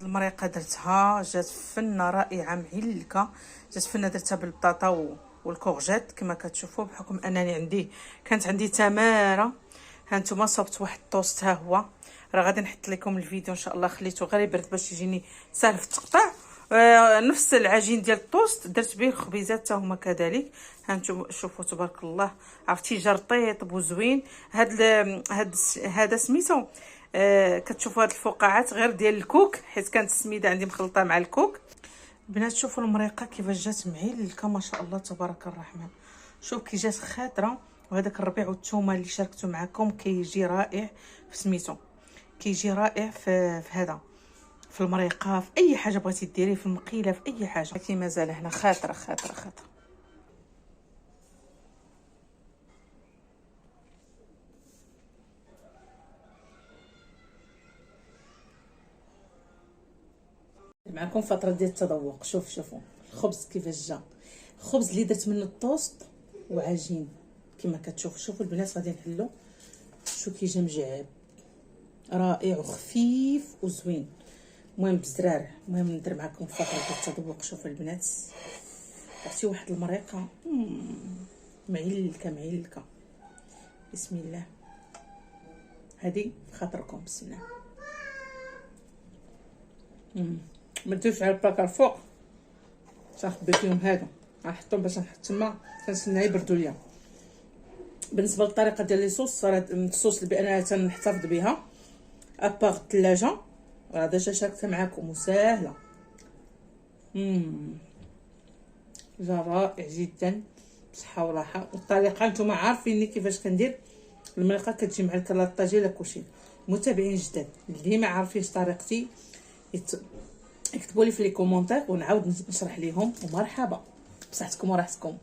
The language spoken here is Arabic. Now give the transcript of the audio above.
المريقه درتها جات فنه رائعه معلكه، جات فنه درتها بالبطاطا والكورجيت كما كتشوفوا. بحكم انني كانت عندي تماره، ها نتوما صوبت واحد الطوست، ها هو راه غادي نحط لكم الفيديو ان شاء الله، خليته غير يبرد باش يجيني سهل في التقطيع. نفس العجين ديال الطوست درت به الخبيزات حتى هما كذلك. ها نتوما شوفوا تبارك الله، عرفتي جا رطيب وزوين. هذا سميتو كتشوفوا هاد الفقاعات غير ديال الكوك، حيت كانت السميده عندي مخلطه مع الكوك. البنات شوفوا المريقه كيفاش جات معلكه ما شاء الله تبارك الرحمن. شوف كي جات خاطره، وهذاك الربيع والثومه اللي شاركته معكم كيجي رائع في سميتو، كيجي رائع في هذا، في المريقه، في اي حاجه بغيتي ديريه، في المقيله، في اي حاجه. كي مازال هنا خاطره خاطره خاطره. معكم فتره ديال التذوق. شوفوا الخبز كيفاش جا، الخبز اللي درت منه الطوست وعجين كما كتشوفوا. شوفوا البنات غادي نحلو، شو كي جا مجعب رائع وخفيف وزوين. المهم بزرار، المهم ندير معكم فتره ديال التذوق. شوفوا البنات، عرفتي واحد المريقه معلكه. بسم الله، هذه خاطركم. بسم الله. ما تديروش على البلاكا الفوق، تنخبي فيهم هادو، غنحطهم باش نحط تما تنسنى يبردوا ليا. بالنسبه للطريقه ديال لي صوص، راه الصوص اللي انا تنحتفظ بها اباغ الثلاجه، راه ديجا شاركتها معكم وساهله. جا رائع جدا، بصحه وراحه. والطريقه نتوما عارفين كيفاش كندير المريقه، كتجي مع الكلاطاجي لا كلشي. متابعين جداد اللي ما عارفينش طريقتي يكتبوا لي في لي كومونتير ونعاود نشرح ليهم. ومرحبا بصحتكم وراحتكم.